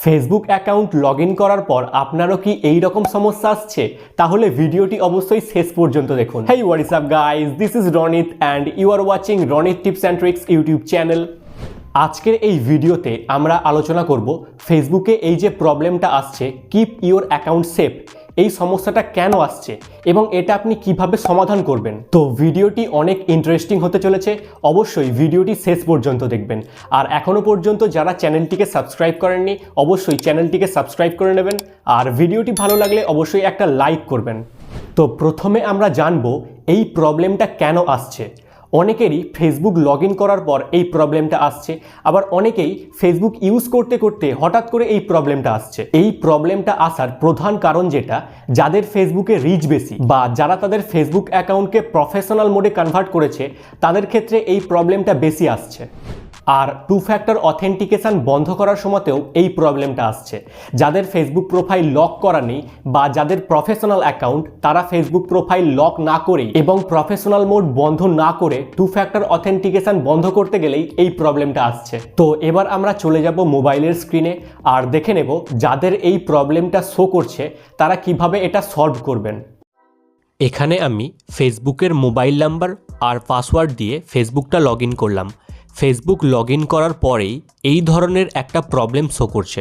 Facebook account log in করার পর আপনারও কি এই রকম সমস্যা আসছে? তাহলে ভিডিওটি অবশ্যই শেষ পর্যন্ত দেখুন। Hey what's up guys, this is Ronit and you are watching Ronit tips and tricks YouTube channel. আজকের এই ভিডিওতে আমরা আলোচনা করব ফেসবুকে এই যে প্রবলেমটা আসছে কিপ ইওর অ্যাকাউন্ট সেফ, এই সমস্যাটা কেন আসছে এবং এটা আপনি কিভাবে সমাধান করবেন। তো ভিডিওটি অনেক ইন্টারেস্টিং হতে চলেছে, অবশ্যই ভিডিওটি শেষ পর্যন্ত দেখবেন। আর এখনও পর্যন্ত যারা চ্যানেলটিকে সাবস্ক্রাইব করেননি অবশ্যই চ্যানেলটিকে সাবস্ক্রাইব করে নেবেন, আর ভিডিওটি ভালো লাগলে অবশ্যই একটা লাইক করবেন। তো প্রথমে আমরা জানবো এই প্রবলেমটা কেন আসছে। অনেকেরই ফেসবুক লগ ইন করার পর এই প্রবলেমটা আসছে, আবার অনেকেই ফেসবুক ইউজ করতে করতে হঠাৎ করে এই প্রবলেমটা আসছে। এই প্রবলেমটা আসার প্রধান কারণ যেটা, যাদের ফেসবুকে রিচ বেশি বা যারা তাদের ফেসবুক অ্যাকাউন্টকে প্রফেশনাল মোডে কনভার্ট করেছে তাদের ক্ষেত্রে এই প্রবলেমটা বেশি আসছে। আর টু ফ্যাক্টর অথেন্টিকেশন বন্ধ করার সময়তেও এই প্রবলেমটা আসছে। যাদের ফেসবুক প্রোফাইল লক করা নেই বা যাদের প্রফেশনাল অ্যাকাউন্ট, তারা ফেসবুক প্রোফাইল লক না করেই এবং প্রফেশনাল মোড বন্ধ না করে টু ফ্যাক্টর অথেন্টিকেশন বন্ধ করতে গেলেই এই প্রবলেমটা আসছে। তো এবার আমরা চলে যাব মোবাইলের স্ক্রিনে আর দেখে নেব যাদের এই প্রবলেমটা শো করছে তারা কিভাবে এটা সলভ করবেন। এখানে আমি ফেসবুকের মোবাইল নাম্বার আর পাসওয়ার্ড দিয়ে ফেসবুকটা লগ ইন করলাম। ফেসবুক লগ ইন করার পরেই এই ধরনের একটা প্রবলেম শো করছে,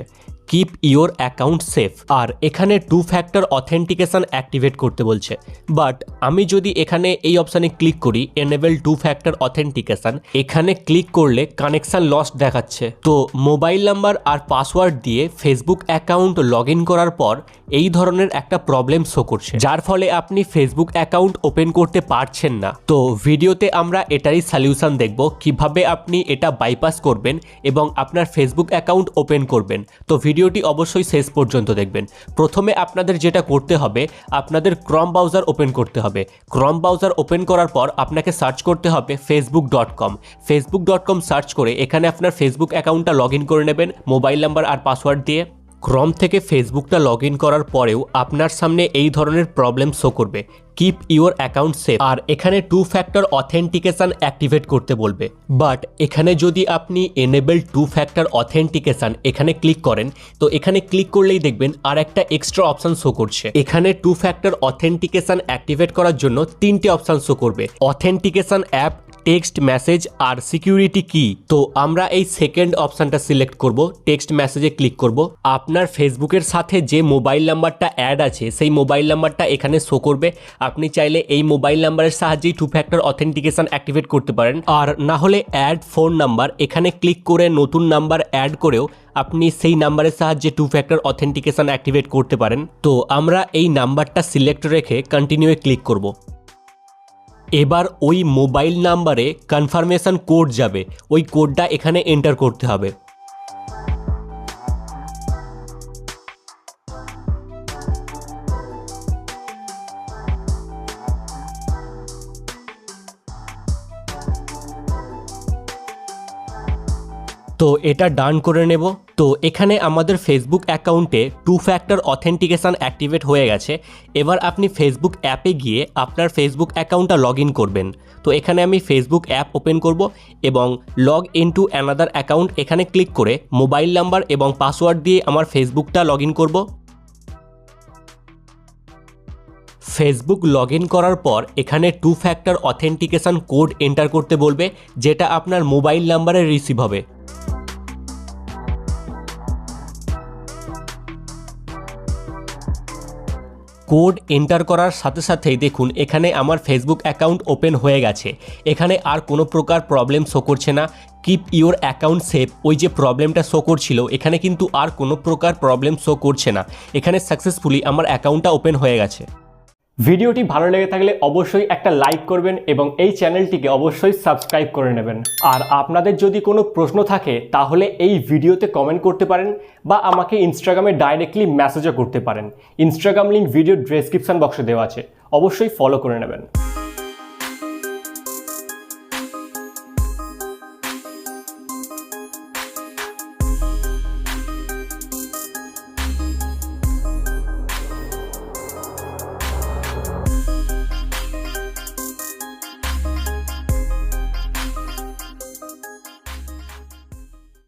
কিপ ইওর অ্যাকাউন্ট সেফ। আর এখানে টু ফ্যাক্টর অথেন্টিকেশন অ্যাক্টিভেট করতে বলছে। বাট আমি যদি এখানে এই অপশানে ক্লিক করি এনেবল টু ফ্যাক্টর অথেন্টিকেশন, এখানে ক্লিক করলে কানেকশান লস্ট দেখাচ্ছে। তো মোবাইল নাম্বার আর পাসওয়ার্ড দিয়ে ফেসবুক অ্যাকাউন্ট লগ ইন করার পর এই ধরনের একটা প্রবলেম শো করছে, যার ফলে আপনি ফেসবুক অ্যাকাউন্ট ওপেন করতে পারছেন না। তো ভিডিওতে আমরা এটারই সলিউশন দেখব, কিভাবে আপনি এটা বাইপাস করবেন এবং আপনার ফেসবুক অ্যাকাউন্ট ওপেন করবেন। তো ভিডিওটি অবশ্যই শেষ পর্যন্ত দেখবেন। প্রথমে আপনাদের যেটা করতে হবে, আপনাদের ক্রম ব্রাউজার ওপেন করতে হবে। ক্রম ব্রাউজার ওপেন করার পর আপনাকে সার্চ করতে হবে facebook.com। facebook.com সার্চ করে এখানে আপনার ফেসবুক অ্যাকাউন্টটা লগ ইন করে নেবেন মোবাইল নাম্বার আর পাসওয়ার্ড দিয়ে। ক্রম থেকে ফেসবুকটা লগ ইন করার পরেও আপনার সামনে এই ধরনের প্রবলেম শো করবে, কিপ ইওর অ্যাকাউন্ট সেফ। আর এখানে টু ফ্যাক্টর অথেন্টিকেশন অ্যাক্টিভেট করতে বলবে। বাট এখানে যদি আপনি এনেবল টু ফ্যাক্টর অথেন্টিকেশন এখানে ক্লিক করেন, তো এখানে ক্লিক করলেই দেখবেন আর একটা এক্সট্রা অপশান শো করছে। এখানে টু ফ্যাক্টর অথেন্টিকেশন অ্যাক্টিভেট করার জন্য তিনটে অপশান শো করবে, অথেন্টিকেশন অ্যাপ, টেক্সট মেসেজ আর সিকিউরিটি কি। তো আমরা এই সেকেন্ড অপশানটা সিলেক্ট করব, টেক্সট মেসেজে ক্লিক করব। আপনার ফেসবুকের সাথে যে মোবাইল নাম্বারটা অ্যাড আছে সেই মোবাইল নাম্বারটা এখানে শো করবে। আপনি চাইলে এই মোবাইল নাম্বারের সাহায্যেই টু ফ্যাক্টর অথেন্টিকেশন অ্যাক্টিভেট করতে পারেন। আর না হলে অ্যাড ফোন নাম্বার, এখানে ক্লিক করে নতুন নাম্বার অ্যাড করেও আপনি সেই নাম্বারের সাহায্যে টু ফ্যাক্টর অথেন্টিকেশন অ্যাক্টিভেট করতে পারেন। তো আমরা এই নাম্বারটা সিলেক্ট রেখে কন্টিনিউয়ে ক্লিক করব। এবার ওই মোবাইল নাম্বারে কনফার্মেশন কোড যাবে, ওই কোডটা এখানে এন্টার করতে হবে। তো এটা ডান করে নেব। তো এখানে আমাদের ফেসবুক অ্যাকাউন্টে টু ফ্যাক্টর অথেন্টিকেশন অ্যাক্টিভেট হয়ে গেছে। এবার আপনি ফেসবুক অ্যাপে গিয়ে আপনার ফেসবুক অ্যাকাউন্টটা লগ ইন করবেন। তো এখানে আমি ফেসবুক অ্যাপ ওপেন করব এবং log in to another account এখানে ক্লিক করে মোবাইল নাম্বার এবং পাসওয়ার্ড দিয়ে আমার ফেসবুকটা লগ ইন করব। ফেসবুক লগ ইন করার পর এখানে two factor authentication code enter করতে বলবে, যেটা আপনার মোবাইল নাম্বারে রিসিভ হবে। কোড এন্টার করার সাথে সাথেই দেখুন এখানে আমার ফেসবুক অ্যাকাউন্ট ওপেন হয়ে গেছে। এখানে আর কোনো প্রকার প্রবলেম শো করছে না। কিপ ইওর অ্যাকাউন্ট সেফ, ওই যে প্রবলেমটা শো করছিল এখানে কিন্তু আর কোনো প্রকার প্রবলেম শো করছে না। এখানে সাকসেসফুলি আমার অ্যাকাউন্টটা ওপেন হয়ে গেছে। ভিডিওটি ভালো লেগে থাকলে অবশ্যই একটা লাইক করবেন এবং এই চ্যানেলটিকে অবশ্যই সাবস্ক্রাইব করে নেবেন। আর আপনাদের যদি কোনো প্রশ্ন থাকে তাহলে এই ভিডিওতে কমেন্ট করতে পারেন বা আমাকে ইনস্টাগ্রামে ডাইরেক্টলি মেসেজও করতে পারেন। ইনস্টাগ্রাম লিঙ্ক ভিডিও ডেসক্রিপশন বক্সে দেওয়া আছে, অবশ্যই ফলো করে নেবেন।